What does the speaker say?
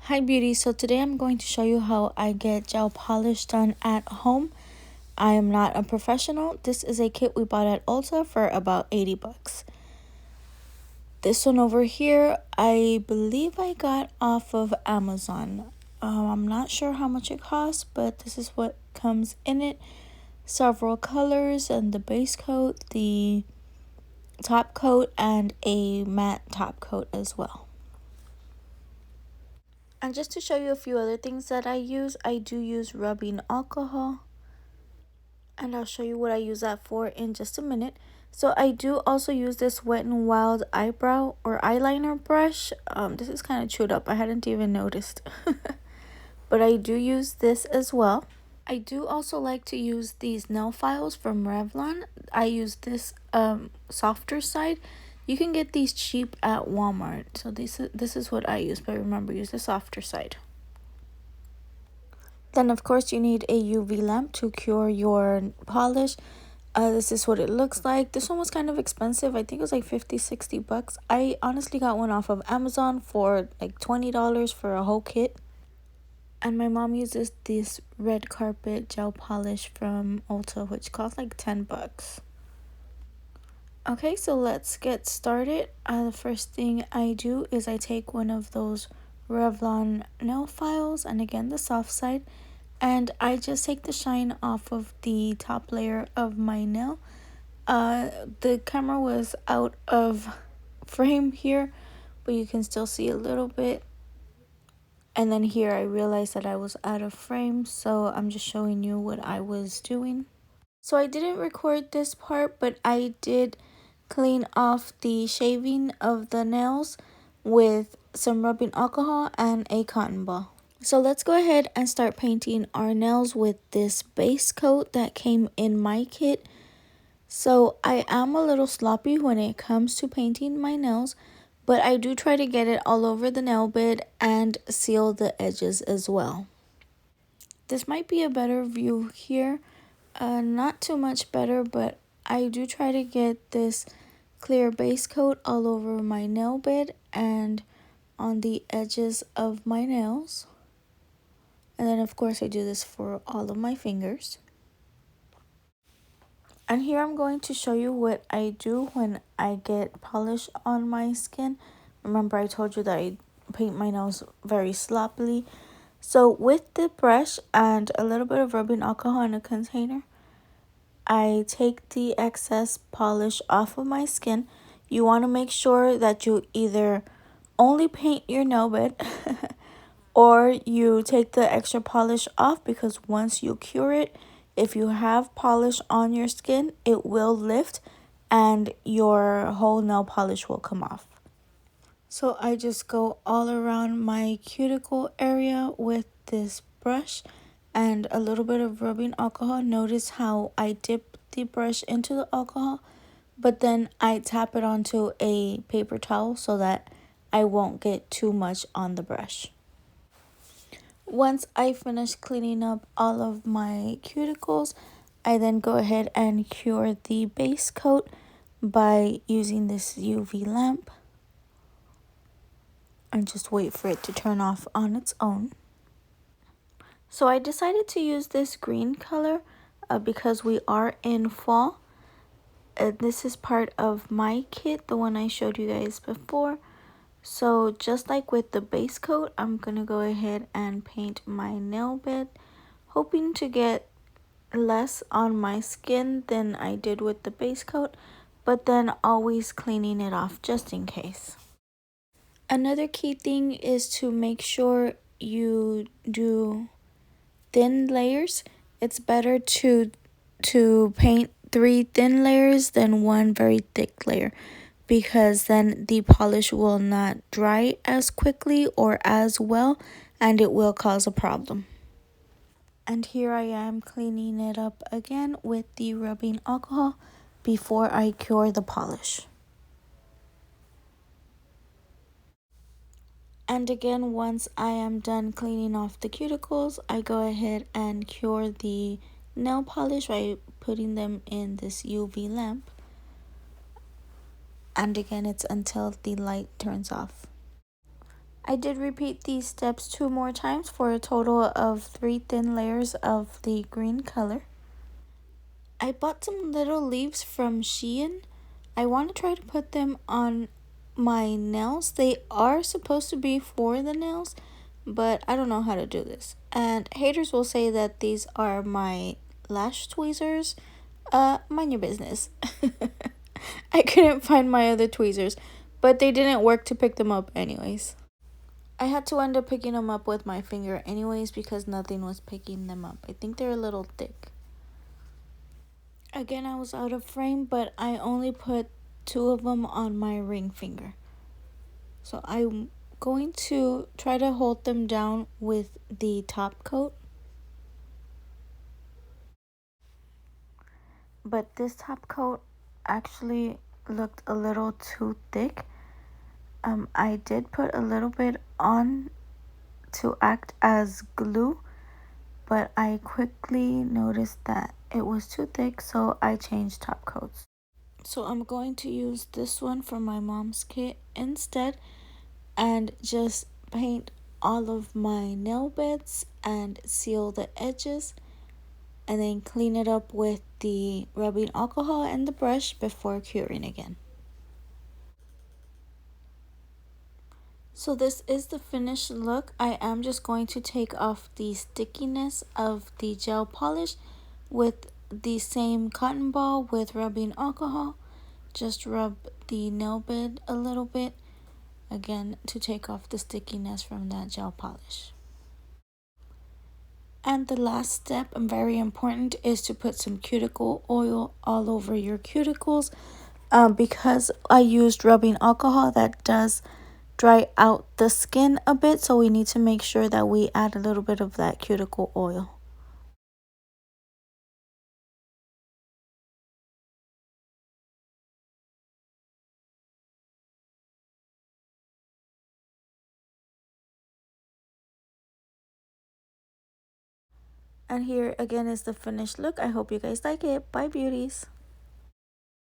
Hi beauty, so today I'm going to show you how I get gel polish done at home. I am not a professional. This is a kit we bought at Ulta for about 80 bucks. This one over here, I believe I got off of Amazon. I'm not sure how much it costs, but this is what comes in it. Several colors and the base coat, the top coat, and a matte top coat as well. And just to show you a few other things that I do use rubbing alcohol. And I'll show you what I use that for in just a minute. So I do also use this Wet n Wild eyebrow or eyeliner brush. This is kind of chewed up. I hadn't even noticed. But I do use this as well. I do also like to use these nail files from Revlon. I use this softer side. You can get these cheap at Walmart. So this is what I use, but remember, use the softer side. Then of course you need a UV lamp to cure your polish. This is what it looks like. This one was kind of expensive. I think it was like 50-60 bucks. I honestly got one off of Amazon for like $20 for a whole kit. And my mom uses this red carpet gel polish from Ulta, which cost like 10 bucks. Okay, so let's get started. The first thing I do is I take one of those Revlon nail files, and again the soft side, and I just take the shine off of the top layer of my nail. The camera was out of frame here, but you can still see a little bit. And then here I realized that I was out of frame, so I'm just showing you what I was doing. So I didn't record this part, but I did clean off the shaving of the nails with some rubbing alcohol and a cotton ball. So let's go ahead and start painting our nails with this base coat that came in my kit. So I am a little sloppy when it comes to painting my nails, but I do try to get it all over the nail bed and seal the edges as well. This might be a better view here. Not too much better, but I do try to get this clear base coat all over my nail bed and on the edges of my nails. And then of course I do this for all of my fingers. And here I'm going to show you what I do when I get polish on my skin. Remember I told you that I paint my nails very sloppily. So with the brush and a little bit of rubbing alcohol in a container, I take the excess polish off of my skin. You want to make sure that you either only paint your nail bed or you take the extra polish off, because once you cure it, if you have polish on your skin, it will lift and your whole nail polish will come off. So I just go all around my cuticle area with this brush and a little bit of rubbing alcohol. Notice how I dip the brush into the alcohol, but then I tap it onto a paper towel so that I won't get too much on the brush. Once I finish cleaning up all of my cuticles, I then go ahead and cure the base coat by using this UV lamp. And just wait for it to turn off on its own. So I decided to use this green color because we are in fall. This is part of my kit, the one I showed you guys before. So just like with the base coat, I'm gonna go ahead and paint my nail bed, hoping to get less on my skin than I did with the base coat, but then always cleaning it off just in case. Another key thing is to make sure you do thin layers. It's better to paint 3 thin layers than 1 very thick layer, because then the polish will not dry as quickly or as well, and it will cause a problem. And here I am cleaning it up again with the rubbing alcohol before I cure the polish. And again, once I am done cleaning off the cuticles, I go ahead and cure the nail polish by putting them in this UV lamp. And again, it's until the light turns off. I did repeat these steps 2 more times for a total of 3 thin layers of the green color. I bought some little leaves from Shein. I want to try to put them on my nails. They are supposed to be for the nails, but I don't know how to do this. And haters will say that these are my lash tweezers. Mind your business. I couldn't find my other tweezers, but they didn't work to pick them up anyways. I had to end up picking them up with my finger anyways because nothing was picking them up. I think they're a little thick. Again, I was out of frame, but I only put 2 of them on my ring finger. So I'm going to try to hold them down with the top coat. But this top coat actually looked a little too thick. I did put a little bit on to act as glue, but I quickly noticed that it was too thick, so I changed top coats. So I'm going to use this one from my mom's kit instead and just paint all of my nail beds and seal the edges, and then clean it up with the rubbing alcohol and the brush before curing again. So this is the finished look. I am just going to take off the stickiness of the gel polish with the same cotton ball with rubbing alcohol. Just rub the nail bed a little bit, again, to take off the stickiness from that gel polish. And the last step, and very important, is to put some cuticle oil all over your cuticles. Because I used rubbing alcohol, that does dry out the skin a bit, so we need to make sure that we add a little bit of that cuticle oil. And here again is the finished look. I hope you guys like it. Bye, beauties.